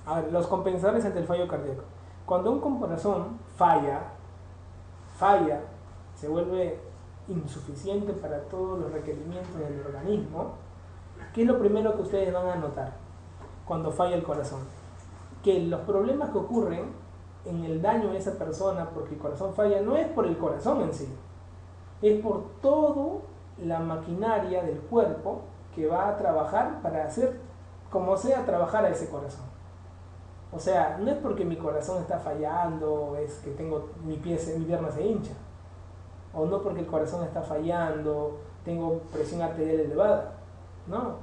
A ver, los compensadores ante el fallo cardíaco. Cuando un corazón falla, se vuelve insuficiente para todos los requerimientos del organismo, ¿qué es lo primero que ustedes van a notar cuando falla el corazón? Que los problemas que ocurren en el daño de esa persona porque el corazón falla no es por el corazón en sí, es por toda la maquinaria del cuerpo que va a trabajar para hacer como sea trabajar a ese corazón. O sea, no es porque mi corazón está fallando, es que tengo mi pierna se hincha, o no porque el corazón está fallando, tengo presión arterial elevada. No,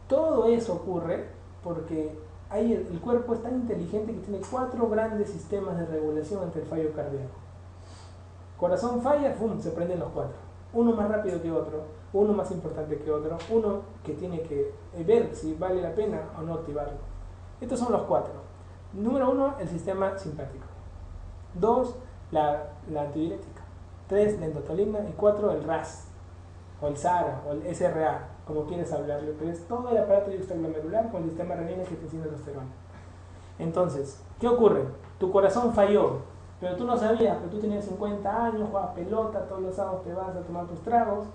todo eso ocurre porque el cuerpo es tan inteligente que tiene 4 grandes sistemas de regulación ante el fallo cardíaco. Corazón falla, ¡pum!, se prenden los 4. Uno más rápido que otro, uno más importante que otro, uno que tiene que ver si vale la pena o no activarlo. Estos son los 4. Número 1, el sistema simpático. 2, la antidiurética. 3, la endotolina. Y 4, el RAS, o el SARA, o el SRA, como quieres hablarle. Pero es todo el aparato extraglomerular con el sistema renina que te tiene aldosterona. Entonces, ¿qué ocurre? Tu corazón falló, pero tú no sabías, pero tú tenías 50 años, jugabas pelota, todos los sábados te vas a tomar tus tragos,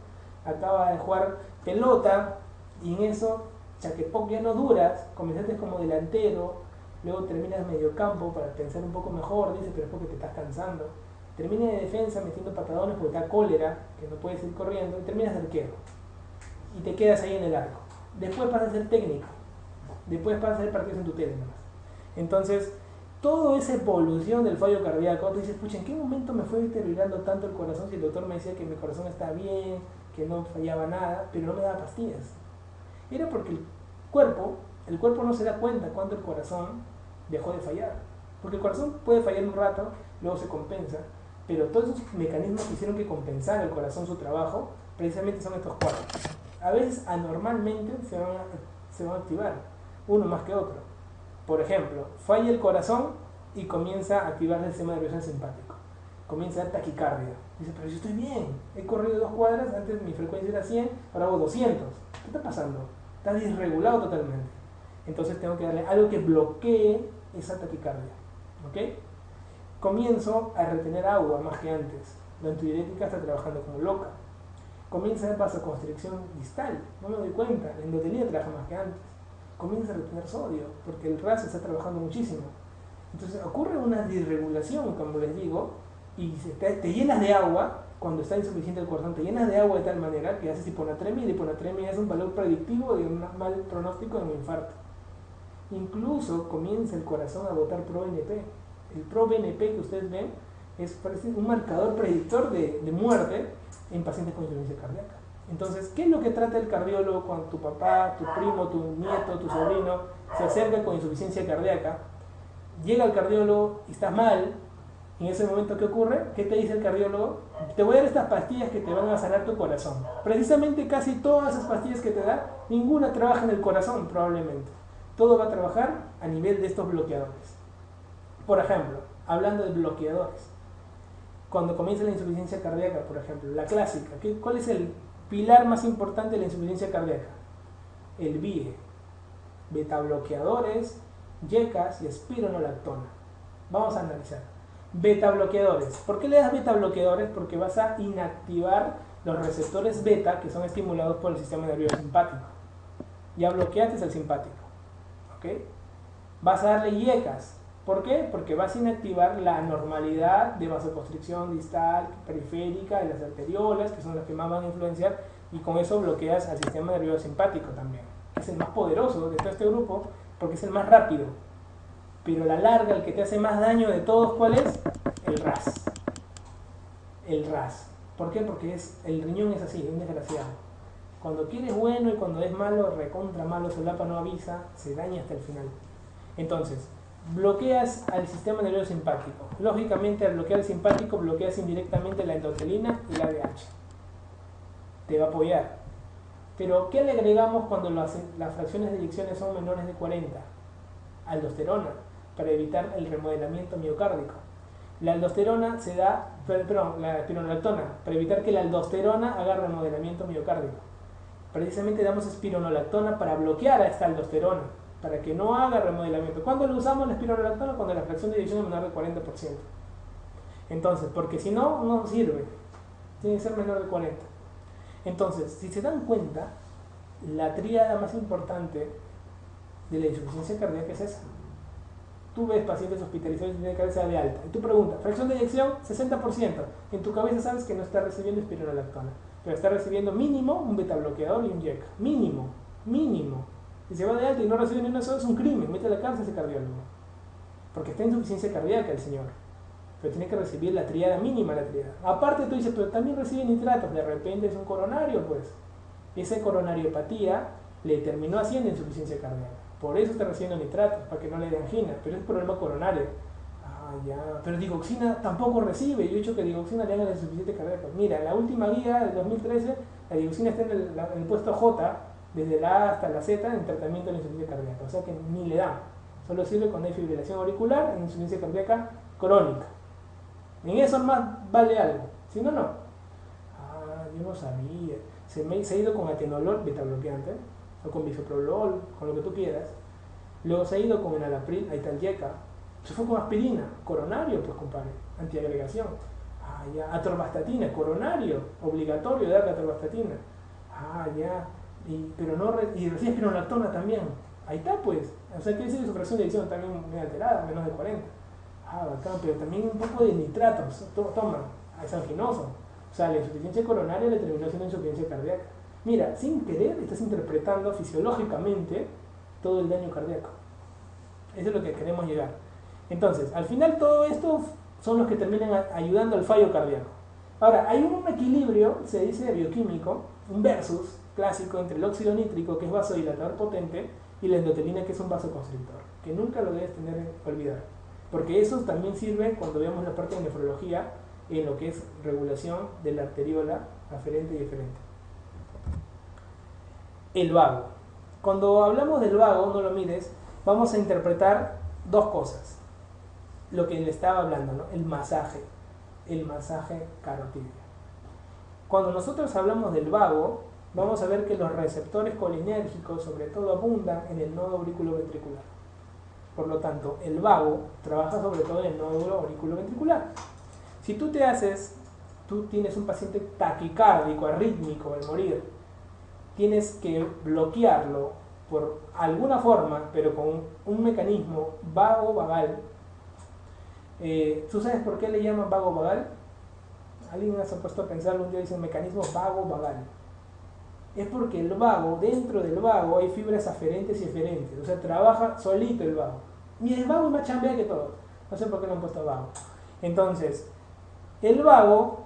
acabas de jugar pelota, y en eso, ya que poco ya no duras, comenzaste como delantero, luego terminas medio campo para pensar un poco mejor, dices, pero es porque te estás cansando. Terminas de defensa metiendo patadones porque te da cólera, que no puedes ir corriendo, y terminas de arquero. Y te quedas ahí en el arco. Después pasas a ser técnico. Después pasas a hacer partidos en tu tele nomás. Entonces, toda esa evolución del fallo cardíaco, tú dices, pucha, ¿en qué momento me fue deteriorando tanto el corazón si el doctor me decía que mi corazón estaba bien, que no fallaba nada, pero no me daba pastillas? Era porque el cuerpo no se da cuenta cuando el corazón dejó de fallar. Porque el corazón puede fallar un rato, luego se compensa, pero todos esos mecanismos que hicieron que compensara el corazón su trabajo, precisamente son estos 4. A veces anormalmente se van a activar, uno más que otro. Por ejemplo, falla el corazón y comienza a activar el sistema nervioso simpático. Comienza a dar taquicardia. Dice, pero yo estoy bien, he corrido 2 cuadras, antes mi frecuencia era 100, ahora hago 200. ¿Qué está pasando? Está desregulado totalmente. Entonces tengo que darle algo que bloquee esa taquicardia. ¿Ok? Comienzo a retener agua más que antes. La antidiurética está trabajando como loca. Comienza a haber vasoconstricción distal. No me doy cuenta. La endoteliina trabaja más que antes. Comienza a retener sodio porque el RAS está trabajando muchísimo. Entonces ocurre una disregulación, como les digo, y te llenas de agua. Cuando está insuficiente el corazón, te llenas de agua de tal manera que haces hiponatremia, y la hiponatremia es un valor predictivo de un mal pronóstico de un infarto. Incluso comienza el corazón a botar ProBNP. El ProBNP que ustedes ven parece un marcador predictor de muerte en pacientes con insuficiencia cardíaca. Entonces, ¿qué es lo que trata el cardiólogo cuando tu papá, tu primo, tu nieto, tu sobrino se acerca con insuficiencia cardíaca? Llega el cardiólogo y estás mal. En ese momento, ¿qué ocurre? ¿Qué te dice el cardiólogo? Te voy a dar estas pastillas que te van a sanar tu corazón. Precisamente casi todas esas pastillas que te da, ninguna trabaja en el corazón probablemente. Todo va a trabajar a nivel de estos bloqueadores. Por ejemplo, hablando de bloqueadores, cuando comienza la insuficiencia cardíaca, por ejemplo, la clásica, ¿cuál es el pilar más importante de la insuficiencia cardíaca? El BIE, betabloqueadores, YECAS y espironolactona. Vamos a analizar. Betabloqueadores. ¿Por qué le das betabloqueadores? Porque vas a inactivar los receptores beta que son estimulados por el sistema nervioso simpático. Ya bloqueaste el simpático. ¿Ok? Vas a darle YECAS. ¿Por qué? Porque vas a inactivar la anormalidad de vasoconstricción distal, periférica, de las arteriolas, que son las que más van a influenciar, y con eso bloqueas al sistema nervioso simpático también. Es el más poderoso de todo este grupo porque es el más rápido. Pero a la larga, el que te hace más daño de todos, ¿cuál es? El RAS. El RAS. ¿Por qué? Porque el riñón es así, es un desgraciado. Cuando quieres bueno y cuando es malo, recontra malo, solapa no avisa, se daña hasta el final. Entonces, bloqueas al sistema nervioso simpático. Lógicamente, al bloquear el simpático, bloqueas indirectamente la endotelina y la ADH. Te va a apoyar. Pero, ¿qué le agregamos cuando las fracciones de eyecciones son menores de 40? Aldosterona, para evitar el remodelamiento miocárdico. La aldosterona se da, la espironolactona, para evitar que la aldosterona haga remodelamiento miocárdico. Precisamente damos espironolactona para bloquear a esta aldosterona. para que no haga remodelamiento. ¿Cuándo lo usamos la espironolactona? Cuando la fracción de eyección es menor del 40%. Entonces, porque si no, no sirve. Tiene que ser menor de 40. Entonces, si se dan cuenta, la tríada más importante de la insuficiencia cardíaca es esa. Tú ves pacientes hospitalizados y tienen cabeza de alta. Y tú preguntas, fracción de eyección, 60%. En tu cabeza sabes que no está recibiendo espironolactona, pero está recibiendo mínimo un beta bloqueador y un YECA. Mínimo. Si se va de alta y no recibe ni una sola, es un crimen. Mete a la cárcel ese cardiólogo. Porque está en insuficiencia cardíaca el señor. Pero tiene que recibir la tríada mínima, la tríada. Aparte tú dices, pero también recibe nitratos. De repente es un coronario, pues. Esa coronariopatía le terminó haciendo insuficiencia cardíaca. Por eso está recibiendo nitratos, para que no le dé angina. Pero es problema coronario. Ah, ya. Pero digoxina tampoco recibe. Yo he dicho que digoxina le haga la insuficiencia cardíaca. Mira, en la última guía del 2013, la digoxina está en el puesto J, desde la A hasta la Z, en tratamiento de la insuficiencia cardíaca. O sea que ni le dan. Solo sirve cuando hay fibrilación auricular en insuficiencia cardíaca crónica. En eso más vale algo. Si no, no. Ah, yo no sabía. Se ha ido con atenolol, beta bloqueante, o con bisoprolol, con lo que tú quieras. Luego se ha ido con enalapril, ahí está el YECA. Se fue con aspirina, coronario, pues compadre, antiagregación. Ah, ya, atorvastatina, coronario, obligatorio darle atorvastatina. Ah, ya, pero no, y recibe espironolactona también. Ahí está, pues. O sea, que su fracción de eyección también muy alterada, menos de 40. Ah, bacán, pero también un poco de nitratos, toma, es anginoso. O sea, la insuficiencia coronaria le terminó siendo insuficiencia cardíaca. Mira, sin querer estás interpretando fisiológicamente todo el daño cardíaco. Eso es lo que queremos llegar. Entonces, al final todo esto son los que terminan ayudando al fallo cardíaco. Ahora, hay un equilibrio, se dice bioquímico, un versus clásico entre el óxido nítrico, que es vasodilatador potente, y la endotelina, que es un vasoconstrictor, que nunca lo debes tener que olvidar. Porque eso también sirve cuando veamos la parte de nefrología en lo que es regulación de la arteriola aferente y eferente. El vago. Cuando hablamos del vago, no lo mires, vamos a interpretar dos cosas. Lo que le estaba hablando, ¿no? El masaje carotídeo. Cuando nosotros hablamos del vago, vamos a ver que los receptores colinérgicos, sobre todo, abundan en el nodo auriculoventricular. Por lo tanto, el vago trabaja sobre todo en el nódulo auriculoventricular. Si tú tienes un paciente taquicárdico, arrítmico al morir, tienes que bloquearlo por alguna forma, pero con un mecanismo vago-vagal. ¿Tú sabes por qué le llaman vago-vagal? Alguien se ha puesto a pensarlo un día y dice mecanismo vago-vagal. Es porque el vago, dentro del vago hay fibras aferentes y eferentes, o sea, trabaja solito el vago. Y el vago es más chambea que todo. No sé por qué lo han puesto vago. Entonces, el vago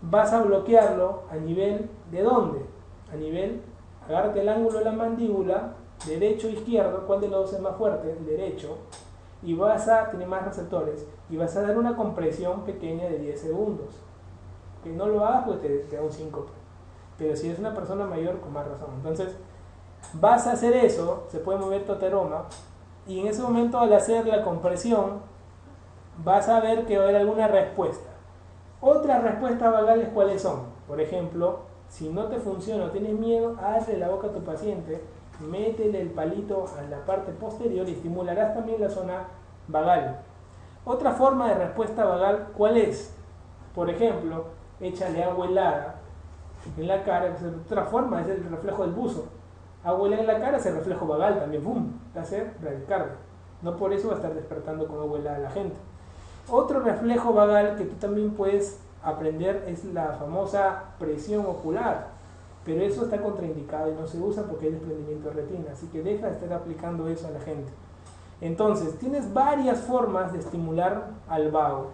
vas a bloquearlo a nivel ¿de dónde? A nivel, agárrate el ángulo de la mandíbula, derecho o izquierdo, ¿cuál de los dos es más fuerte? El derecho. Y tiene más receptores, y vas a dar una compresión pequeña de 10 segundos. Que no lo hagas porque te da un síncope. Pero si eres una persona mayor, con más razón. Entonces, vas a hacer eso, se puede mover tu ateroma, y en ese momento al hacer la compresión, vas a ver que va a haber alguna respuesta. Otras respuestas vagales, ¿cuáles son? Por ejemplo, si no te funciona o tienes miedo, hazle la boca a tu paciente, métele el palito a la parte posterior y estimularás también la zona vagal. Otra forma de respuesta vagal, ¿cuál es? Por ejemplo, échale agua helada en la cara. Otra forma es el reflejo del buzo. Agua helada en la cara es el reflejo vagal también, ¡pum!, te hace bradicardia. No por eso va a estar despertando con agua helada a la gente. Otro reflejo vagal que tú también puedes aprender es la famosa presión ocular, pero eso está contraindicado y no se usa porque hay desprendimiento de retina, así que deja de estar aplicando eso a la gente. Entonces, tienes varias formas de estimular al vago.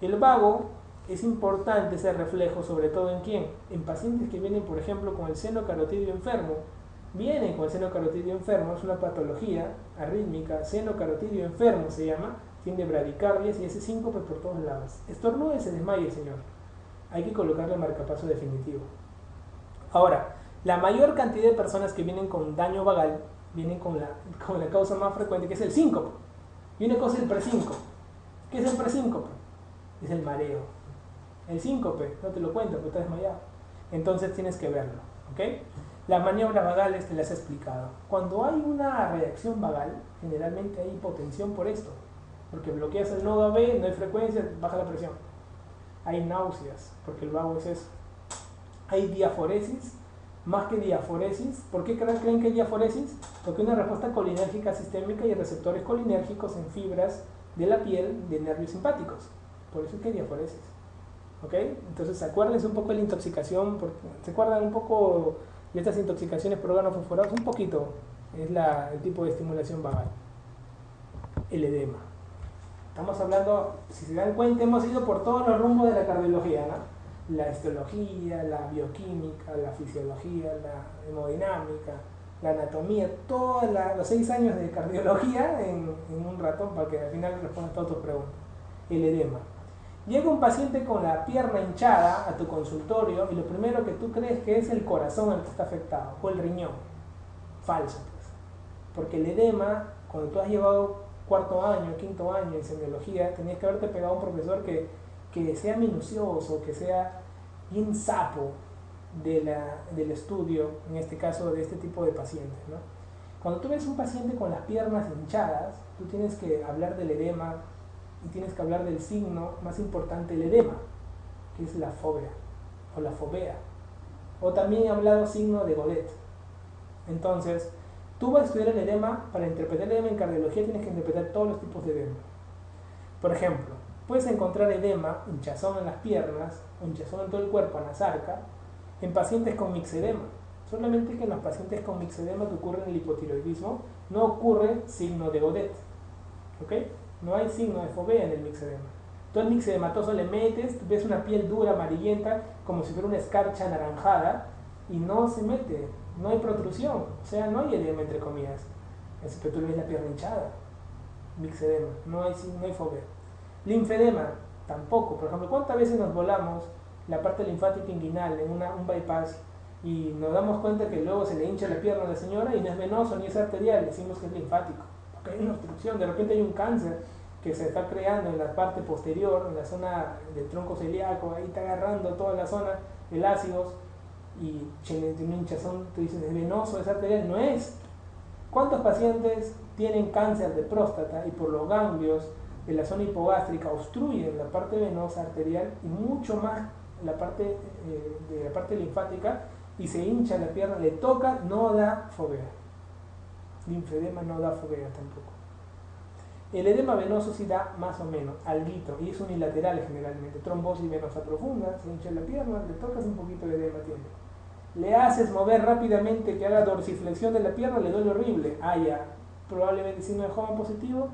El vago es importante ese reflejo, sobre todo ¿en quién? En pacientes que vienen, por ejemplo, con el seno carotídeo enfermo. Vienen con el seno carotídeo enfermo, es una patología arrítmica, seno carotídeo enfermo se llama, tiene bradicardias y ese síncope por todos lados. Estornuda y se desmaya el señor. Hay que colocarle marcapaso definitivo. Ahora, la mayor cantidad de personas que vienen con daño vagal vienen con la causa más frecuente, que es el síncope. Y una cosa es el presíncope. ¿Qué es el presíncope? Es el mareo. El síncope, no te lo cuento porque estás desmayado. Entonces tienes que verlo, ¿ok? Las maniobras vagales te las he explicado. Cuando hay una reacción vagal, generalmente hay hipotensión por esto, porque bloqueas el nodo AB, no hay frecuencia, baja la presión. Hay náuseas, porque el vago es eso. Hay diaforesis, más que diaforesis. ¿Por qué creen que hay diaforesis? Porque hay una respuesta colinérgica sistémica y receptores colinérgicos en fibras de la piel de nervios simpáticos. Por eso es que hay diaforesis. ¿Ok? Entonces acuérdense un poco de la intoxicación, ¿se acuerdan un poco de estas intoxicaciones por órganos fosforados? Un poquito es el tipo de estimulación vagal. El edema. Estamos hablando, si se dan cuenta, hemos ido por todos los rumbos de la cardiología, ¿no? La histología, la bioquímica, la fisiología, la hemodinámica, la anatomía, todos los 6 años de cardiología en un ratón para que al final respondas todas tus preguntas. El edema. Llega un paciente con la pierna hinchada a tu consultorio y lo primero que tú crees que es el corazón el que está afectado, o el riñón. Falso, pues. Porque el edema, cuando tú has llevado cuarto año, quinto año en semiología, tenías que haberte pegado a un profesor que sea minucioso, que sea bien sapo del estudio, en este caso de este tipo de pacientes, ¿no? Cuando tú ves un paciente con las piernas hinchadas, tú tienes que hablar del edema y tienes que hablar del signo más importante del edema, que es la fobia o la fobea, o también he hablado signo de Godet. Entonces, tú vas a estudiar el edema. Para interpretar el edema en cardiología tienes que interpretar todos los tipos de edema. Por ejemplo, puedes encontrar edema, hinchazón en las piernas, hinchazón en todo el cuerpo, anasarca, en pacientes con mixedema. Solamente que en los pacientes con mixedema que ocurre en el hipotiroidismo no ocurre signo de Godet. ¿Ok? No hay signo de fobea en el mixedema. Tú al mixedematoso le metes, ves una piel dura, amarillenta, como si fuera una escarcha anaranjada, y no se mete, no hay protrusión, o sea, no hay edema entre comillas. Es que tú le ves la pierna hinchada. Mixedema, no hay fobea. Linfedema, tampoco. Por ejemplo, ¿cuántas veces nos volamos la parte linfática inguinal en un bypass y nos damos cuenta que luego se le hincha la pierna a la señora y no es venoso ni es arterial, decimos que es linfático? Porque hay una obstrucción, de repente hay un cáncer que se está creando en la parte posterior, en la zona del tronco celíaco, ahí está agarrando toda la zona del ácidos y tiene una hinchazón, tú dices, ¿es venoso, es arterial? No es. ¿Cuántos pacientes tienen cáncer de próstata y por los ganglios de la zona hipogástrica obstruyen la parte venosa arterial y mucho más la parte linfática y se hincha la pierna, le toca, no da fobea? Linfedema no da fobea tampoco. El edema venoso sí da más o menos, alguito, y es unilateral generalmente. Trombosis venosa profunda, se hincha la pierna, le tocas un poquito de edema tiene. Le haces mover rápidamente que haga dorsiflexión de la pierna, le duele horrible. Ah, ya, probablemente signo de Hoffmann positivo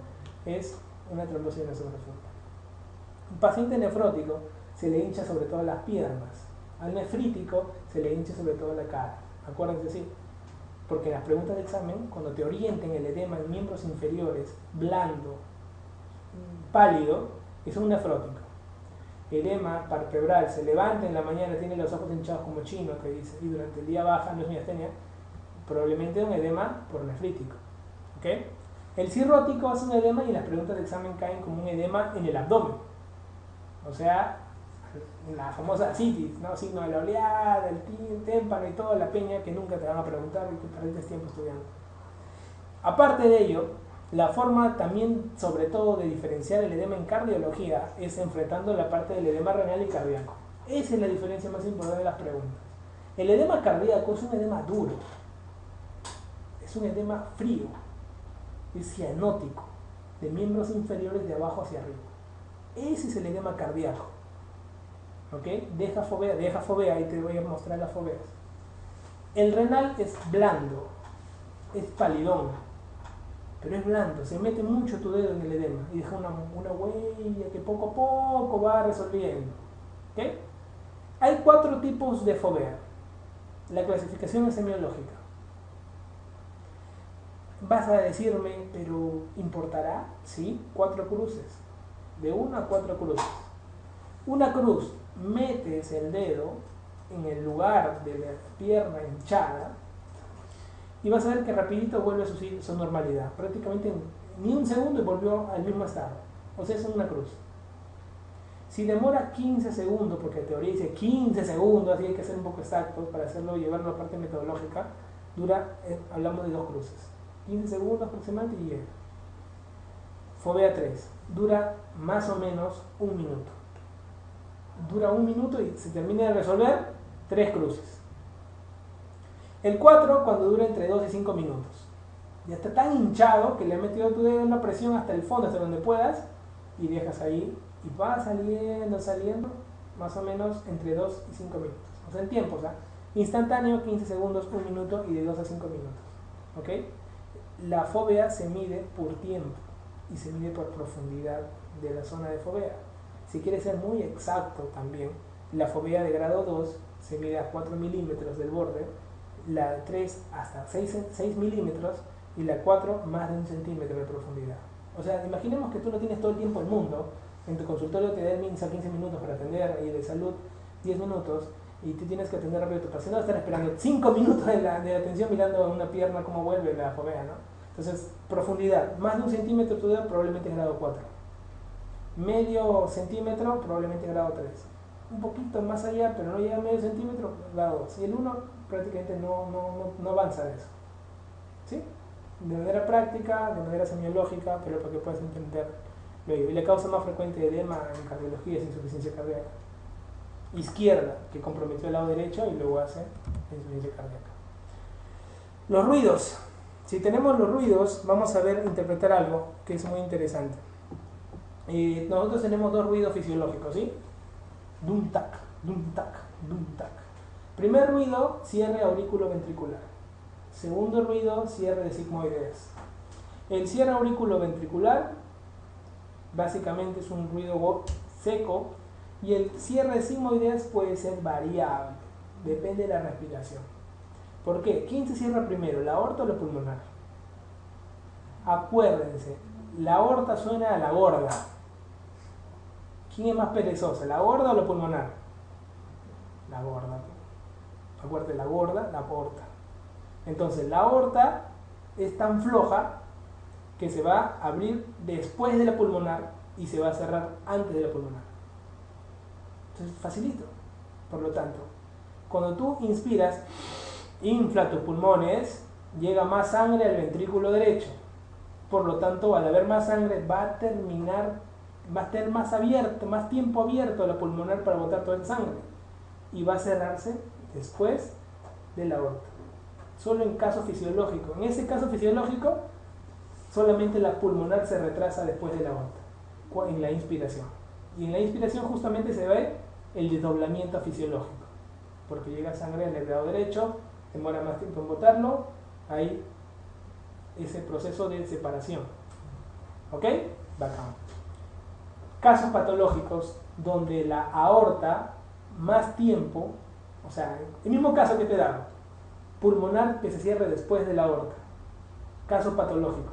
es una trombosis venosa profunda. Un paciente nefrótico se le hincha sobre todas las piernas. Al nefrítico se le hincha sobre toda la cara. Acuérdense, sí. Porque en las preguntas de examen, cuando te orienten el edema en miembros inferiores, blando, pálido, es un nefrótico. Edema palpebral, se levanta en la mañana, tiene los ojos hinchados como chino, que dice, y durante el día baja, no es miastenia, probablemente un edema por nefrítico. ¿Ok? El cirrótico hace un edema y en las preguntas de examen caen como un edema en el abdomen. O sea, la famosa citis, ¿no? Signo de la oleada, el témpano y toda la peña que nunca te van a preguntar y que perdiste tiempo estudiando. Aparte de ello, la forma también, sobre todo, de diferenciar el edema en cardiología es enfrentando la parte del edema renal y cardíaco. Esa es la diferencia más importante de las preguntas. El edema cardíaco es un edema duro, es un edema frío, es cianótico, de miembros inferiores de abajo hacia arriba. Ese es el edema cardíaco. ¿Ok? Deja fobea, y te voy a mostrar las fobeas. El renal es blando, es palidón, pero es blando, se mete mucho tu dedo en el edema y deja una huella que poco a poco va resolviendo. ¿Ok? Hay 4 tipos de fobea. La clasificación es semiológica. Vas a decirme, pero ¿importará? Sí, 4 cruces, de 1 a 4 cruces. Una cruz, metes el dedo en el lugar de la pierna hinchada y vas a ver que rapidito vuelve a su normalidad. Prácticamente ni un segundo y volvió al mismo estado. O sea, es una cruz. Si demora 15 segundos, porque en teoría dice 15 segundos, así hay que ser un poco exactos para hacerlo, llevarlo a la parte metodológica, hablamos de 2 cruces. 15 segundos aproximadamente y llega. Fovea 3, dura más o menos 1 minuto. Dura 1 minuto y se termina de resolver 3 cruces. El 4 cuando dura entre 2 y 5 minutos. Ya está tan hinchado que le has metido tu dedo en la presión hasta el fondo, hasta donde puedas, y dejas ahí y va saliendo, más o menos entre 2 y 5 minutos. O sea, en tiempo, o sea, instantáneo, 15 segundos, 1 minuto y de 2 a 5 minutos. ¿Ok? La fovea se mide por tiempo y se mide por profundidad de la zona de fovea. Si quieres ser muy exacto también, la fovea de grado 2 se mide a 4 milímetros del borde, la 3 hasta 6 milímetros y la 4 más de 1 centímetro de profundidad. O sea, imaginemos que tú no tienes todo el tiempo del mundo, en tu consultorio te da el MINSA 15 minutos para atender y de salud 10 minutos y tú tienes que atender rápido a tu paciente, no estar esperando 5 minutos de atención mirando una pierna cómo vuelve la fovea, ¿no? Entonces, profundidad, más de 1 centímetro tu dedo probablemente es grado 4, medio centímetro probablemente es grado 3, un poquito más allá pero no llega a medio centímetro, grado 2, y el 1 prácticamente no avanza de eso, ¿sí? De manera práctica, de manera semiológica, pero para que puedas entender. Y la causa más frecuente de edema en cardiología es insuficiencia cardíaca izquierda, que comprometió el lado derecho y luego hace insuficiencia cardíaca. Los ruidos. Si tenemos los ruidos, vamos a interpretar algo que es muy interesante. Nosotros tenemos 2 ruidos fisiológicos, ¿sí? Dum tac, dum tac, dum tac. Primer ruido, cierre auriculoventricular. Segundo ruido, cierre de sigmoideas. El cierre auriculoventricular básicamente es un ruido seco y el cierre de sigmoideas puede ser variable, depende de la respiración. ¿Por qué? ¿Quién se cierra primero, la aorta o la pulmonar? Acuérdense, la aorta suena a la gorda. ¿Quién es más perezosa, la gorda o la pulmonar? La gorda. Acuérdate, la gorda, la aorta. Entonces la aorta es tan floja que se va a abrir después de la pulmonar y se va a cerrar antes de la pulmonar. Entonces, facilito. Por lo tanto, cuando tú inspiras, infla tus pulmones, llega más sangre al ventrículo derecho. Por lo tanto, al haber más sangre, va a tener más tiempo abierto la pulmonar para botar toda esa sangre. Y va a cerrarse después de la aorta. Solo en caso fisiológico. En ese caso fisiológico, solamente la pulmonar se retrasa después de la aorta, en la inspiración. Y en la inspiración justamente se ve el desdoblamiento fisiológico, porque llega sangre en el lado derecho, demora más tiempo en botarlo, hay ese proceso de separación. ¿Ok? Bacán. Casos patológicos donde la aorta más tiempo, o sea, el mismo caso que te he dado, pulmonar que se cierre después de la aorta, caso patológico.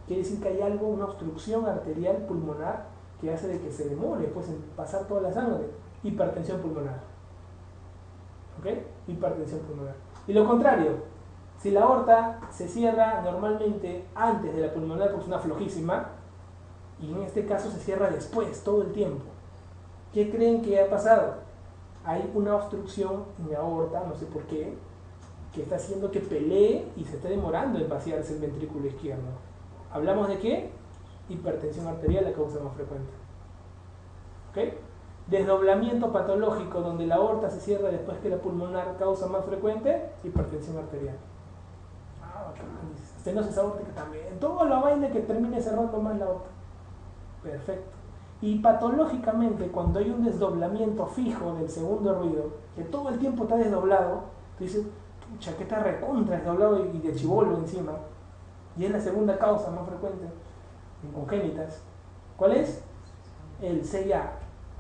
Quiere decir que hay algo, una obstrucción arterial pulmonar que hace de que se demore pues, en pasar toda la sangre. Hipertensión pulmonar. ¿Ok? Hipertensión pulmonar. Y lo contrario, si la aorta se cierra normalmente antes de la pulmonar porque es una flojísima, y en este caso se cierra después, todo el tiempo, ¿qué creen que ha pasado? Hay una obstrucción en la aorta, no sé por qué, que está haciendo que pelee y se está demorando en vaciarse el ventrículo izquierdo. ¿Hablamos de qué? Hipertensión arterial, la causa más frecuente. ¿Ok? Desdoblamiento patológico donde la aorta se cierra después que la pulmonar, causa más frecuente, hipertensión arterial. Estenosis aórtica también. Toda la vaina que termine cerrando más la aorta. Perfecto. Y patológicamente, cuando hay un desdoblamiento fijo del segundo ruido, que todo el tiempo está desdoblado, tú dices, pucha, que está recontra desdoblado y de chibolo encima. Y es la segunda causa más frecuente en congénitas. ¿Cuál es? El CIA.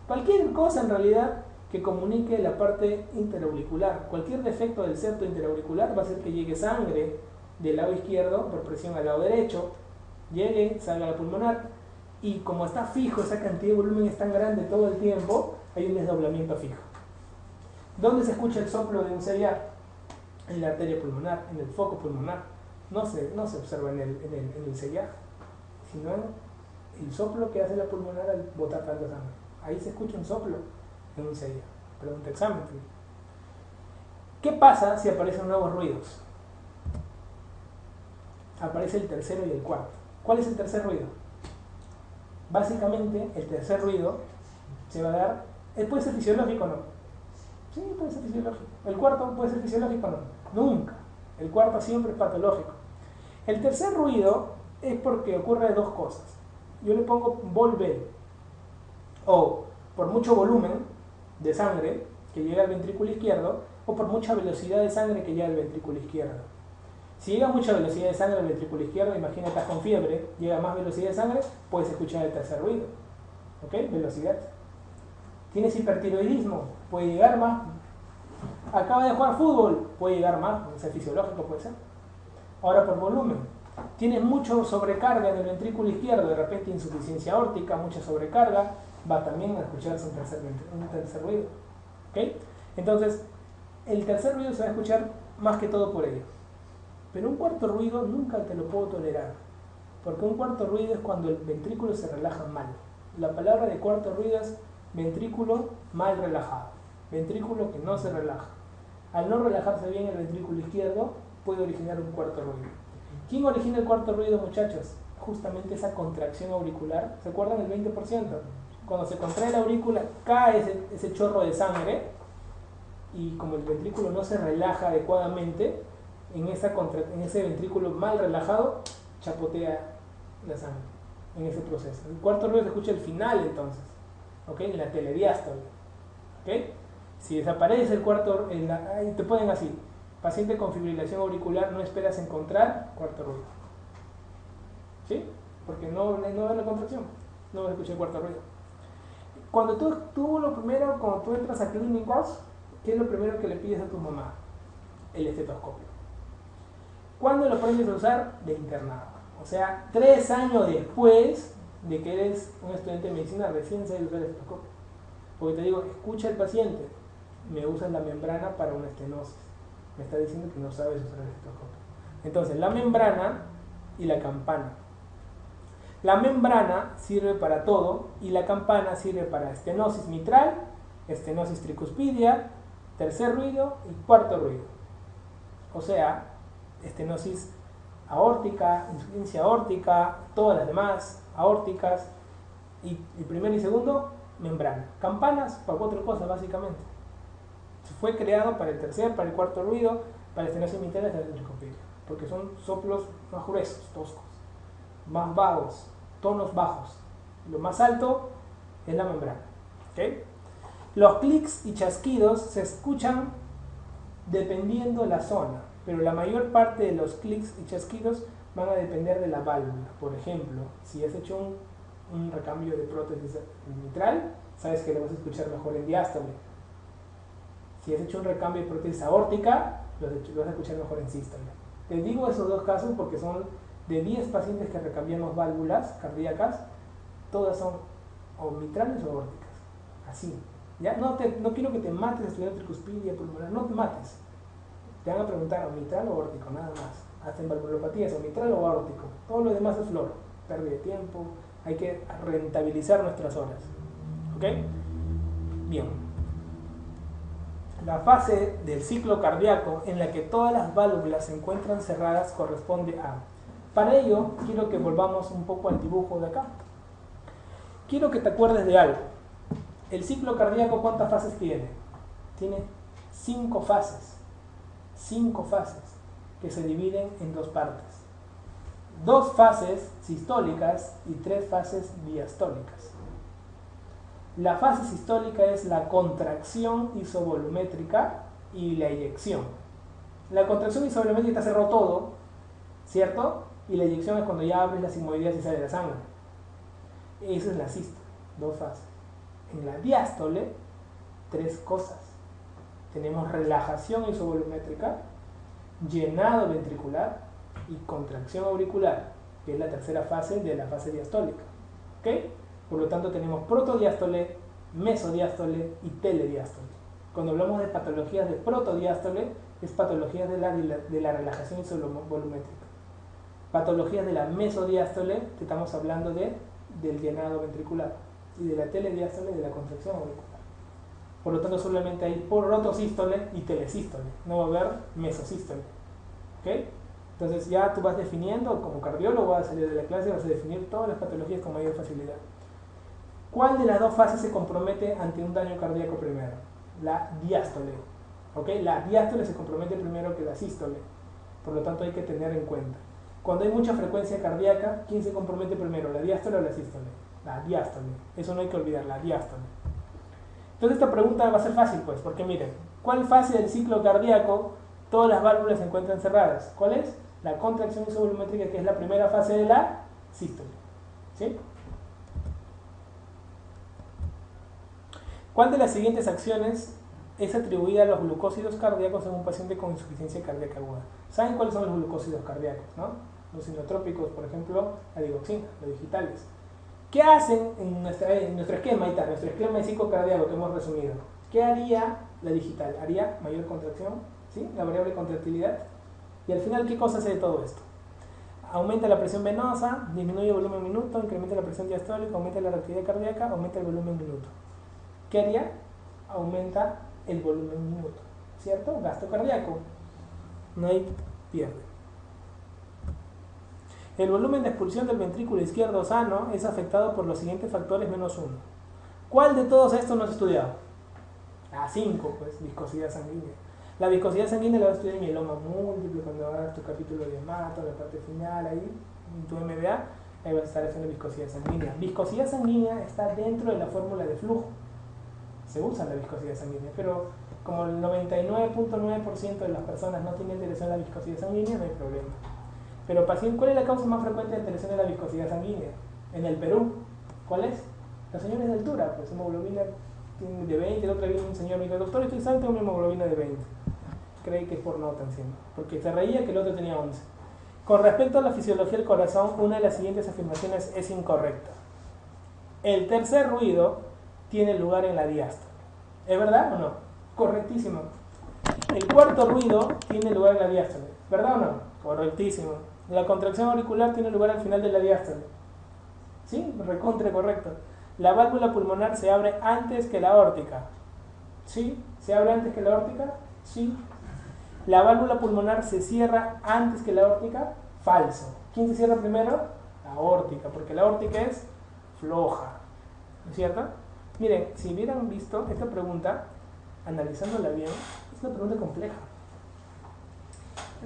Cualquier cosa en realidad que comunique la parte interauricular. Cualquier defecto del septo interauricular va a hacer que llegue sangre del lado izquierdo por presión al lado derecho, llegue, salga a la pulmonar, y como está fijo, esa cantidad de volumen es tan grande todo el tiempo, hay un desdoblamiento fijo. ¿Dónde se escucha el soplo de un CIA? En la arteria pulmonar, en el foco pulmonar. No se observa en el CIA, sino en el soplo que hace la pulmonar al botar tanta sangre. Ahí se escucha un soplo en un CEDIA. Pregunta examen. ¿Qué pasa si aparecen nuevos ruidos? Aparece el tercero y el cuarto. ¿Cuál es el tercer ruido? Básicamente, el tercer ruido se va a dar, puede ser fisiológico o no. Sí, puede ser fisiológico. El cuarto puede ser fisiológico o no. Nunca. El cuarto siempre es patológico. El tercer ruido es porque ocurre dos cosas. Yo le pongo volver o por mucho volumen de sangre que llega al ventrículo izquierdo o por mucha velocidad de sangre que llega al ventrículo izquierdo. Si llega mucha velocidad de sangre al ventrículo izquierdo, imagina que estás con fiebre, llega más velocidad de sangre, puedes escuchar el tercer ruido. ¿Ok? Velocidad. Tienes hipertiroidismo, puede llegar más. Acaba de jugar fútbol, puede llegar más, puede ser fisiológico, puede ser. Ahora por volumen. Tienes mucho sobrecarga en el ventrículo izquierdo, de repente insuficiencia aórtica, mucha sobrecarga, va también a escucharse un tercer ruido. ¿Ok? Entonces, el tercer ruido se va a escuchar más que todo por ello. Pero un cuarto ruido nunca te lo puedo tolerar, porque un cuarto ruido es cuando el ventrículo se relaja mal. La palabra de cuarto ruido es ventrículo mal relajado, ventrículo que no se relaja. Al no relajarse bien el ventrículo izquierdo, puede originar un cuarto ruido. ¿Quién origina el cuarto ruido, muchachos? Justamente esa contracción auricular. ¿Se acuerdan del 20%? Cuando se contrae la aurícula, cae ese chorro de sangre y como el ventrículo no se relaja adecuadamente, en ese ventrículo mal relajado, chapotea la sangre en ese proceso. El cuarto ruido se escucha al final entonces, ¿ok? En la telediástole. ¿Ok? Si desaparece el cuarto, te ponen así, paciente con fibrilación auricular, no esperas encontrar cuarto ruido. ¿Sí? Porque no ves la contracción, no vas a escuchar el cuarto ruido. Cuando cuando tú entras a clínicos, ¿qué es lo primero que le pides a tu mamá? El estetoscopio. ¿Cuándo lo aprendes a usar? De internado. O sea, 3 años después de que eres un estudiante de medicina, recién sabes usar el estetoscopio. Porque te digo, escucha al paciente, me usas la membrana para una estenosis. Me está diciendo que no sabes usar el estetoscopio. Entonces, la membrana y la campana. La membrana sirve para todo y la campana sirve para estenosis mitral, estenosis tricuspidia, tercer ruido y cuarto ruido. O sea, estenosis aórtica, insuficiencia aórtica, todas las demás aórticas y primero y segundo, membrana. Campanas para 4 cosas básicamente. Fue creado para el tercer, para el cuarto ruido, para estenosis mitral y estenosis tricuspidia, porque son soplos más gruesos, toscos, más vagos, tonos bajos. Lo más alto es la membrana. ¿Okay? Los clics y chasquidos se escuchan dependiendo la zona, pero la mayor parte de los clics y chasquidos van a depender de la válvula. Por ejemplo, si has hecho un recambio de prótesis mitral, sabes que lo vas a escuchar mejor en diástole. Si has hecho un recambio de prótesis aórtica, lo vas a escuchar mejor en sístole. Te digo esos dos casos porque son de 10 pacientes que recambiamos válvulas cardíacas, todas son o mitrales o aórticas. Así. ¿Ya? No quiero que te mates estudiando tricuspidia pulmonar, no te mates. Te van a preguntar o mitral o aórtico, nada más. Hasta en valvulopatías, o mitral o aórtico. Todo lo demás es floro, pérdida de tiempo, hay que rentabilizar nuestras horas. ¿Ok? Bien. La fase del ciclo cardíaco en la que todas las válvulas se encuentran cerradas corresponde a... Para ello, quiero que volvamos un poco al dibujo de acá. Quiero que te acuerdes de algo. El ciclo cardíaco, ¿cuántas fases tiene? Tiene 5 fases. 5 fases que se dividen en 2 partes. 2 fases sistólicas y 3 fases diastólicas. La fase sistólica es la contracción isovolumétrica y la eyección. La contracción isovolumétrica cerró todo, ¿cierto? Y la eyección es cuando ya abres la sigmoidea y sale la sangre. Esa es la sístole, 2 fases. En la diástole, 3 cosas. Tenemos relajación isovolumétrica, llenado ventricular y contracción auricular, que es la tercera fase de la fase diastólica. ¿Ok? Por lo tanto, tenemos protodiástole, mesodiástole y telediástole. Cuando hablamos de patologías de protodiástole, es patologías de la relajación isovolumétrica. Patologías de la mesodiástole, que estamos hablando del llenado ventricular. y de la telediástole de la contracción auricular. Por lo tanto, solamente hay protosístole y telesístole, no va a haber mesosístole. ¿Ok? Entonces ya tú vas definiendo, como cardiólogo vas a salir de la clase y vas a definir todas las patologías con mayor facilidad. ¿Cuál de las dos fases se compromete ante un daño cardíaco primero? La diástole. ¿Ok? La diástole se compromete primero que la sístole. Por lo tanto, hay que tener en cuenta. Cuando hay mucha frecuencia cardíaca, ¿quién se compromete primero? ¿La diástole o la sístole? La diástole. Eso no hay que olvidar, la diástole. Entonces esta pregunta va a ser fácil, pues, porque miren, ¿cuál fase del ciclo cardíaco todas las válvulas se encuentran cerradas? ¿Cuál es? La contracción isovolumétrica, que es la primera fase de la sístole. ¿Sí? ¿Cuál de las siguientes acciones es atribuida a los glucósidos cardíacos en un paciente con insuficiencia cardíaca aguda? ¿Saben cuáles son los glucósidos cardíacos, no? Los inotrópicos, por ejemplo, la digoxina, los digitales. ¿Qué hacen en nuestro esquema? Ahí está, nuestro esquema de ciclo cardíaco que hemos resumido. ¿Qué haría la digital? Haría mayor contracción, ¿sí? La variable contractilidad. Y al final, ¿qué cosa hace de todo esto? Aumenta la presión venosa, disminuye el volumen minuto, incrementa la presión diastólica, aumenta la reactividad cardíaca, aumenta el volumen minuto. ¿Qué haría? Aumenta el volumen minuto, ¿cierto? Gasto cardíaco. No hay pierde. El volumen de expulsión del ventrículo izquierdo sano es afectado por los siguientes factores menos uno. ¿Cuál de todos estos no has estudiado? 5, pues, viscosidad sanguínea. La viscosidad sanguínea la vas a estudiar en mieloma múltiple, cuando hagas tu capítulo de hemato, la parte final ahí, en tu MBA, ahí vas a estar haciendo viscosidad sanguínea. Viscosidad sanguínea está dentro de la fórmula de flujo. Se usa la viscosidad sanguínea, pero como el 99.9% de las personas no tienen alteración en la viscosidad sanguínea, no hay problema. Pero paciente, ¿cuál es la causa más frecuente de alteración de la viscosidad sanguínea? En el Perú, ¿cuál es? Los señores de altura, pues hemoglobina de 20, el otro día un señor me dijo, doctor, estoy santo, tengo una hemoglobina de 20. Creí que es por nota encima, porque se reía que el otro tenía 11. Con respecto a la fisiología del corazón, una de las siguientes afirmaciones es incorrecta. El tercer ruido tiene lugar en la diástole. ¿Es verdad o no? Correctísimo. El cuarto ruido tiene lugar en la diástole. ¿Verdad o no? Correctísimo. La contracción auricular tiene lugar al final de la diástole. ¿Sí? Recontra correcto. La válvula pulmonar se abre antes que la aórtica. ¿Sí? ¿Se abre antes que la aórtica? Sí. La válvula pulmonar se cierra antes que la aórtica. Falso. ¿Quién se cierra primero? La aórtica, porque la aórtica es floja. ¿No es cierto? Miren, si hubieran visto esta pregunta, analizándola bien, es una pregunta compleja.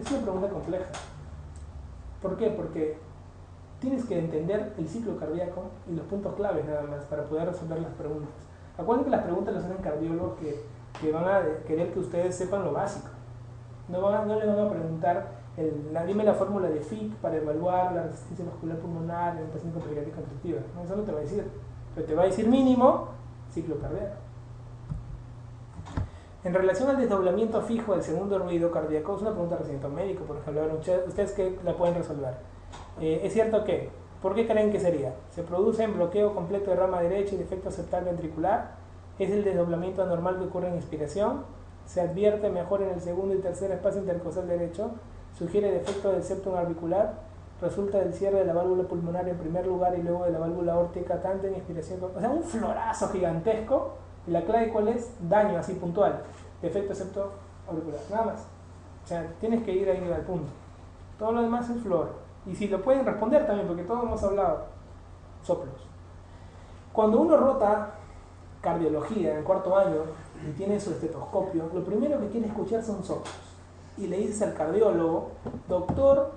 Es una pregunta compleja. ¿Por qué? Porque tienes que entender el ciclo cardíaco y los puntos claves nada más para poder resolver las preguntas. Acuérdense que las preguntas las hacen cardiólogos que van a querer que ustedes sepan lo básico. No le van a preguntar, dime la fórmula de FIC para evaluar la resistencia vascular pulmonar en un paciente con pericarditis contractiva. No, eso no te va a decir. Pero te va a decir mínimo ciclo cardíaco. En relación al desdoblamiento fijo del segundo ruido cardíaco, es una pregunta reciente a un médico, por ejemplo. Ustedes que la pueden resolver. Es cierto que, ¿por qué creen que sería? Se produce en bloqueo completo de rama derecha y defecto septal ventricular. Es el desdoblamiento anormal que ocurre en inspiración. Se advierte mejor en el segundo y tercer espacio intercostal derecho. Sugiere defecto del septum auricular. Resulta del cierre de la válvula pulmonar en primer lugar y luego de la válvula aórtica, tanto en inspiración como... O sea, un florazo gigantesco. ¿Y la clave cuál es? Daño así puntual. Defecto septum auricular. Nada más. O sea, tienes que ir ahí al punto. Todo lo demás es flor. Y si lo pueden responder también, porque todos hemos hablado. Soplos. Cuando uno rota cardiología en el cuarto año y tiene su estetoscopio, lo primero que quiere escuchar son soplos. Y le dices al cardiólogo, doctor,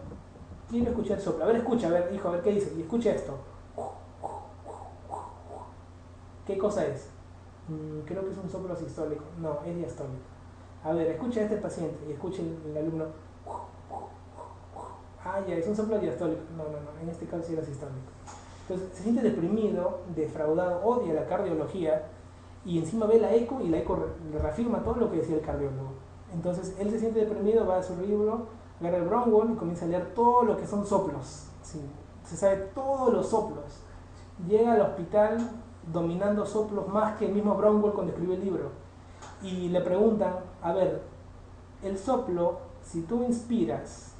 quiero escuchar soplo. A ver, escucha, a ver, hijo, a ver qué dice. Y escucha esto. ¿Qué cosa es? Creo que es un soplo sistólico. No, es diastólico. A ver, escucha a este paciente y escucha el alumno. Ah, ya, es un soplo diastólico. No, en este caso sí era sistólico. Entonces se siente deprimido, defraudado, odia la cardiología y encima ve la eco y la eco le reafirma todo lo que decía el cardiólogo. Entonces él se siente deprimido, va a su libro, agarra el Bromwell y comienza a leer todo lo que son soplos. Sí, se sabe todos los soplos. Llega al hospital dominando soplos más que el mismo Bromwell cuando escribió el libro. Y le preguntan, a ver, el soplo, si tú inspiras,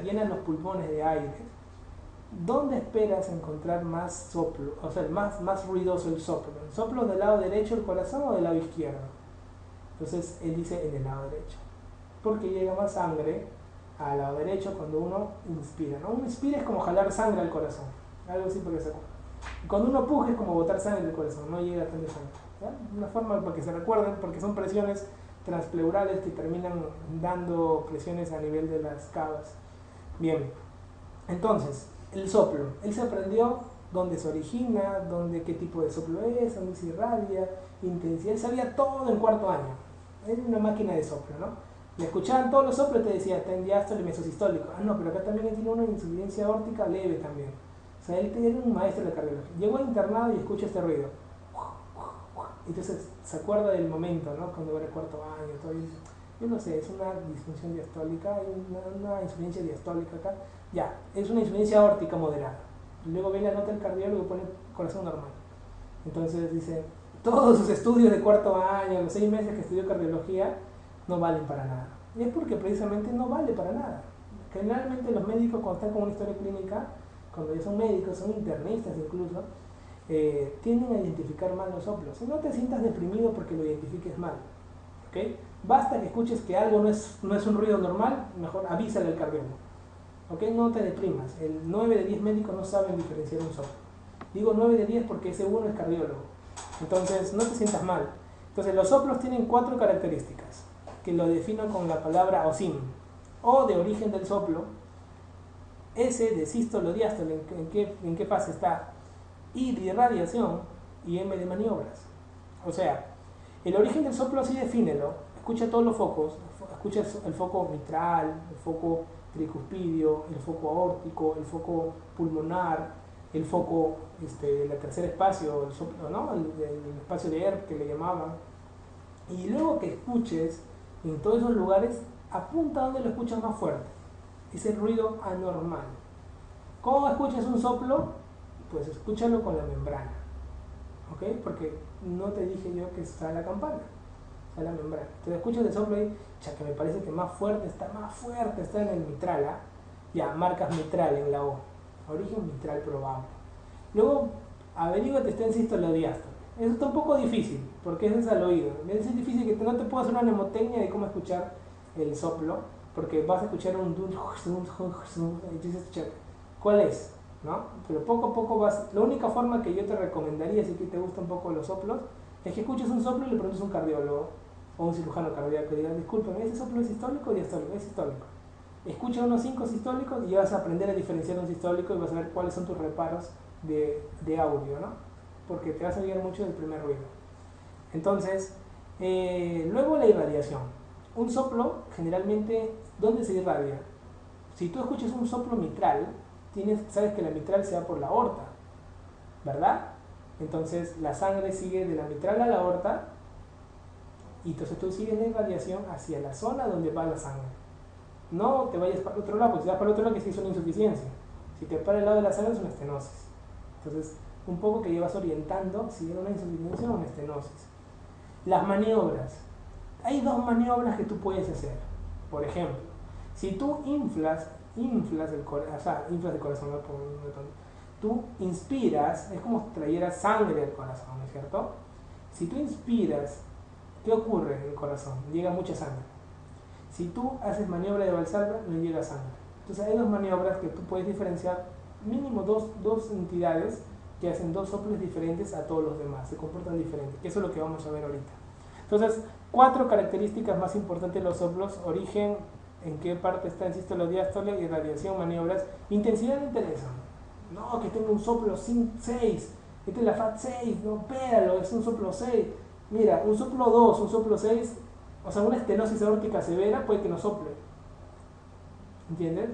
llenas los pulmones de aire, ¿Dónde esperas encontrar más soplo? O sea, más ruidoso el soplo. ¿El soplo del lado derecho del corazón o del lado izquierdo? Entonces él dice en el lado derecho. Porque llega más sangre al lado derecho cuando uno inspira, ¿no? Uno inspira es como jalar sangre al corazón. Algo así porque se acuerda. Y cuando uno puja es como botar sangre del corazón, no llega tanta sangre. ¿Ya? Una forma para que se recuerden, porque son presiones transpleurales que terminan dando presiones a nivel de las cavas. Bien, entonces, el soplo. Él se aprendió dónde se origina, qué tipo de soplo es, dónde se irradia, intensidad. Él sabía todo en cuarto año. Era una máquina de soplo, ¿no? Le escuchaban todos los soplos y te decía, está en diástole y mesosistólico. Ah, no, pero acá también tiene una insuficiencia aórtica leve también. O sea, él era un maestro de la cardiología. Llegó internado y escucha este ruido. Entonces se acuerda del momento, ¿no? Cuando era cuarto año, todo eso. Yo no sé, es una disfunción diastólica, hay una insuficiencia diastólica acá. Ya, es una insuficiencia aórtica moderada. Luego ve la nota del cardiólogo y pone corazón normal. Entonces dice, todos sus estudios de cuarto año, los 6 meses que estudió cardiología, no valen para nada. Y es porque precisamente no vale para nada. Generalmente los médicos cuando están con una historia clínica, cuando ya son médicos, son internistas incluso, tienden a identificar mal los soplos. Y no te sientas deprimido porque lo identifiques mal. ¿Okay? Basta que escuches que algo no es un ruido normal, mejor avísale al cardiólogo. ¿Okay? No te deprimas. El 9 de 10 médicos no saben diferenciar un soplo. Digo 9 de 10 porque ese uno es cardiólogo. Entonces no te sientas mal. Entonces los soplos tienen 4 características que lo defino con la palabra OSIM. O de origen del soplo, S de sístolo diástole, en qué fase está, I de irradiación y M de maniobras. O sea, el origen del soplo así defínelo. Escucha todos los focos. Escucha el foco mitral, el foco tricuspidio, el foco aórtico, el foco pulmonar, el foco del tercer espacio, el soplo, ¿no? el espacio de Erbs que le llamaban. Y luego que escuches en todos esos lugares, apunta donde lo escuchas más fuerte. Es el ruido anormal. ¿Cómo escuchas un soplo? Pues escúchalo con la membrana. ¿Ok? Porque no te dije yo que está la campana, está la membrana. Entonces escuchas el soplo ahí, ya que me parece que más fuerte está en el mitral. ¿Ah? Ya, marcas mitral en la O. Origen mitral probable. Luego, averíguate está en sístole o diástole. Eso está un poco difícil, porque eso es al oído. Es difícil que no te puedo hacer una mnemotecnia de cómo escuchar el soplo, porque vas a escuchar un y dices, ¿cuál es? ¿No? Pero poco a poco vas. La única forma que yo te recomendaría, si te gustan un poco los soplos, es que escuches un soplo y le preguntes a un cardiólogo o un cirujano cardíaco y digas, disculpen, ¿ese soplo es sistólico o diastólico? Es sistólico. Escucha unos 5 sistólicos y vas a aprender a diferenciar un sistólico y vas a ver cuáles son tus reparos de audio, ¿no? Porque te vas a guiar mucho del primer ruido. Entonces, luego la irradiación. Un soplo, generalmente, ¿dónde se irradia? Si tú escuchas un soplo mitral, sabes que la mitral se va por la aorta, ¿verdad? Entonces, la sangre sigue de la mitral a la aorta y entonces tú sigues la irradiación hacia la zona donde va la sangre. No te vayas para el otro lado, porque si vas para el otro lado, que sí es una insuficiencia. Si te para el lado de la sangre, es una estenosis. Entonces, un poco que llevas orientando si era una insuficiencia o una estenosis. Las maniobras. Hay 2 maniobras que tú puedes hacer. Por ejemplo, si tú inflas el corazón, ¿no? Tú inspiras, es como si trajeras sangre al corazón, ¿no es cierto? Si tú inspiras, ¿qué ocurre en el corazón? Llega mucha sangre. Si tú haces maniobra de Valsalva, no llega sangre. Entonces hay 2 maniobras que tú puedes diferenciar, mínimo dos entidades que hacen 2 soplos diferentes a todos los demás, se comportan diferentes, que eso es lo que vamos a ver ahorita. Entonces, 4 características más importantes de los soplos: origen, en qué parte está el sístole o diástole, irradiación, maniobras, intensidad de interés. No, que tengo un soplo 6, este es la FAT 6, no, espéralo, es un soplo 6. Mira, un soplo 2, un soplo 6, o sea, una estenosis aórtica severa puede que no sople. ¿Entiendes?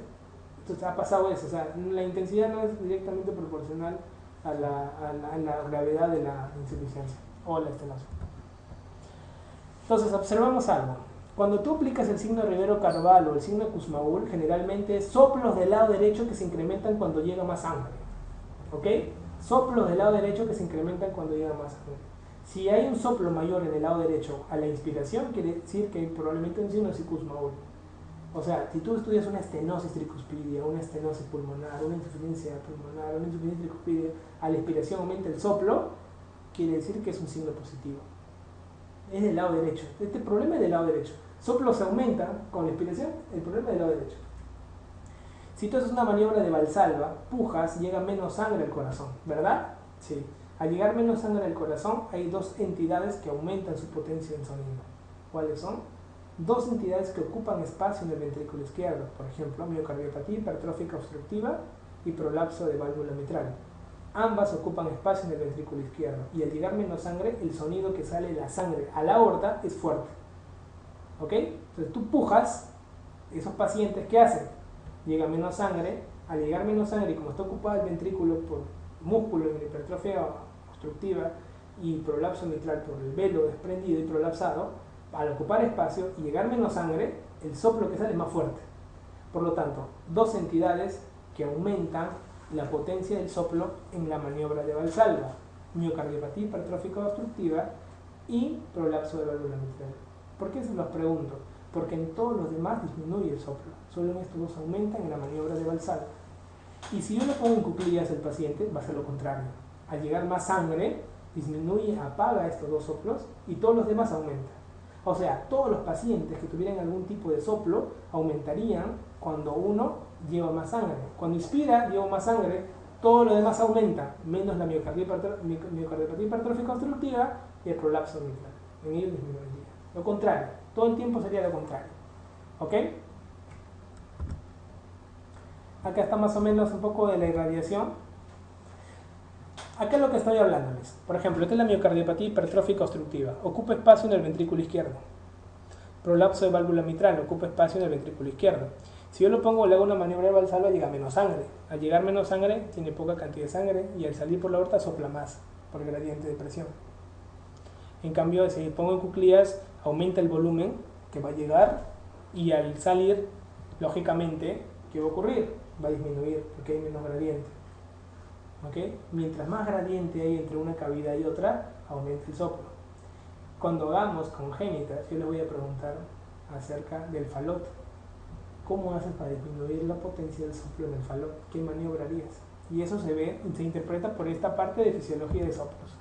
Entonces ha pasado eso, o sea, la intensidad no es directamente proporcional a la gravedad de la insuficiencia o la estenosis. Entonces, observamos algo. Cuando tú aplicas el signo Rivero-Carvalho o el signo de Kussmaul, generalmente soplos del lado derecho que se incrementan cuando llega más sangre. ¿Ok? Soplos del lado derecho que se incrementan cuando llega más sangre. Si hay un soplo mayor en el lado derecho a la inspiración, quiere decir que hay probablemente un signo de Kussmaul. O sea, si tú estudias una estenosis tricuspidia, una estenosis pulmonar, una insuficiencia pulmonar, una insuficiencia tricuspidia, a la inspiración aumenta el soplo, quiere decir que es un signo positivo. Es del lado derecho. Este problema es del lado derecho. Soplo se aumenta con la inspiración, el problema es del lado derecho. Si tú haces una maniobra de Valsalva, pujas, llega menos sangre al corazón, ¿verdad? Sí. Al llegar menos sangre al corazón, hay dos entidades que aumentan su potencia en sonido. ¿Cuáles son? Dos entidades que ocupan espacio en el ventrículo izquierdo, por ejemplo, miocardiopatía hipertrófica obstructiva y prolapso de válvula mitral. Ambas ocupan espacio en el ventrículo izquierdo y al llegar menos sangre, el sonido que sale de la sangre a la aorta es fuerte. ¿Ok? Entonces tú pujas, esos pacientes, ¿qué hacen? Llega menos sangre, al llegar menos sangre y como está ocupado el ventrículo por músculo en hipertrofia obstructiva y prolapso mitral por el velo desprendido y prolapsado, al ocupar espacio y llegar menos sangre, el soplo que sale es más fuerte. Por lo tanto, dos entidades que aumentan la potencia del soplo en la maniobra de Valsalva: miocardiopatía hipertrófica obstructiva y prolapso de válvula mitral. ¿Por qué se los pregunto? Porque en todos los demás disminuye el soplo, solo en estos dos aumentan en la maniobra de Valsalva. Y si yo le pongo en cuclillas al paciente, va a ser lo contrario. Al llegar más sangre, disminuye, apaga estos dos soplos y todos los demás aumentan. O sea, todos los pacientes que tuvieran algún tipo de soplo aumentarían cuando uno lleva más sangre. Cuando inspira, lleva más sangre, todo lo demás aumenta, menos la miocardiopatía hipertrófica obstructiva y el prolapso mitral. En ellos disminuiría. Lo contrario, todo el tiempo sería lo contrario. ¿Ok? Acá está más o menos un poco de la irradiación. Acá es lo que estoy hablándoles. Por ejemplo, esta es la miocardiopatía hipertrófica obstructiva. Ocupa espacio en el ventrículo izquierdo. Prolapso de válvula mitral. Ocupa espacio en el ventrículo izquierdo. Si yo lo pongo, le hago una maniobra de Valsalva, llega menos sangre. Al llegar menos sangre, tiene poca cantidad de sangre y al salir por la aorta sopla más por gradiente de presión. En cambio, si pongo en cuclillas, aumenta el volumen que va a llegar y al salir, lógicamente, ¿qué va a ocurrir? Va a disminuir porque hay menos gradiente. ¿Okay? Mientras más gradiente hay entre una cavidad y otra, aumenta el soplo. Cuando hagamos congénitas, yo les voy a preguntar acerca del falot. ¿Cómo haces para disminuir la potencia del soplo en el falot? ¿Qué maniobra harías? Y eso se interpreta por esta parte de fisiología de soplos.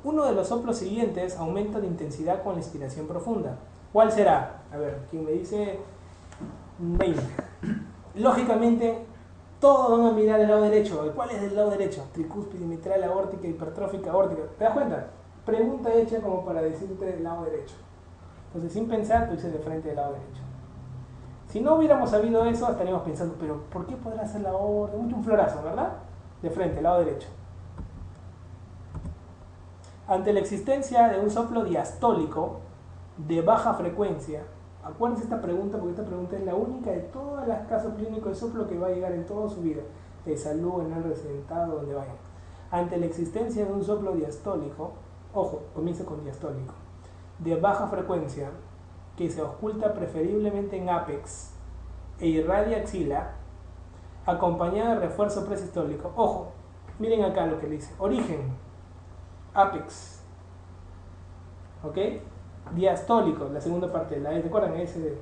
Uno de los soplos siguientes aumenta de intensidad con la inspiración profunda. ¿Cuál será? A ver, ¿quién me dice? 20. Lógicamente, todos van a mirar el lado derecho. ¿Cuál es el lado derecho? Tricúspide, mitral, aórtica, hipertrófica, aórtica. ¿Te das cuenta? Pregunta hecha como para decirte del lado derecho. Entonces, sin pensar, tú dices de frente del lado derecho. Si no hubiéramos sabido eso, estaríamos pensando, pero ¿por qué podrá ser la aórtica? Mucho un florazo, ¿verdad? De frente, lado derecho. Ante la existencia de un soplo diastólico de baja frecuencia, acuérdense esta pregunta porque esta pregunta es la única de todos los casos clínicos de soplo que va a llegar en toda su vida, de salud, en el residentado, donde vayan. Ante la existencia de un soplo diastólico, ojo, comienza con diastólico, de baja frecuencia, que se oculta preferiblemente en ápex e irradia axila, acompañada de refuerzo presistólico. Ojo, miren acá lo que dice: origen, ápex, ¿ok? Diastólico, la segunda parte, ¿te acuerdan? Ese,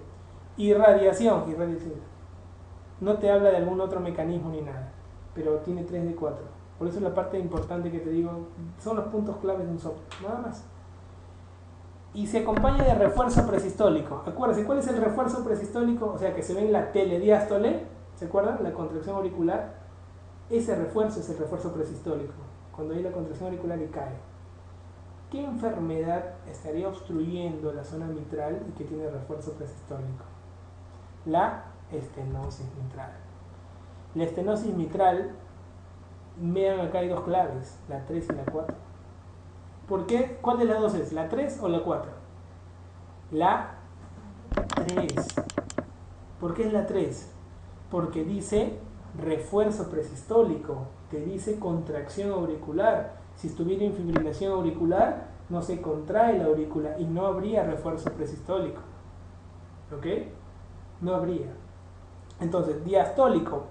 irradiación. No te habla de algún otro mecanismo ni nada, pero tiene 3 de 4. Por eso es la parte importante que te digo, son los puntos claves de un soplo, nada más. Y se acompaña de refuerzo presistólico. Acuérdense, ¿cuál es el refuerzo presistólico? O sea, que se ve en la telediástole, ¿se acuerdan? La contracción auricular. Ese refuerzo es el refuerzo presistólico, cuando hay la contracción auricular y cae. ¿Qué enfermedad estaría obstruyendo la zona mitral y que tiene refuerzo presistólico? La estenosis mitral. La estenosis mitral, vean acá hay dos claves, la 3 y la 4. ¿Por qué? ¿Cuál de las dos es? ¿La 3 o la 4? La 3. ¿Por qué es la 3? Porque dice refuerzo presistólico, te dice contracción auricular. Si estuviera en fibrilación auricular, no se contrae la aurícula y no habría refuerzo presistólico. ¿Ok? No habría. Entonces, diastólico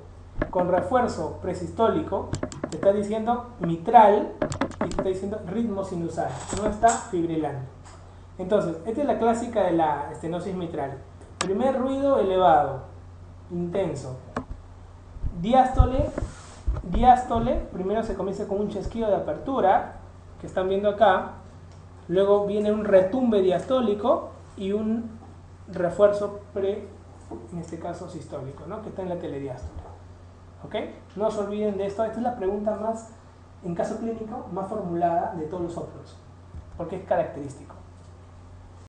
con refuerzo presistólico te está diciendo mitral y te está diciendo ritmo sinusal, no está fibrilando. Entonces, esta es la clásica de la estenosis mitral. Primer ruido elevado, intenso. Diástole, primero se comienza con un chasquido de apertura, que están viendo acá. Luego viene un retumbe diastólico y un refuerzo en este caso sistólico, ¿no? Que está en la telediástole. ¿Ok? No se olviden de esto. Esta es la pregunta más, en caso clínico, más formulada de todos los soplos, porque es característico.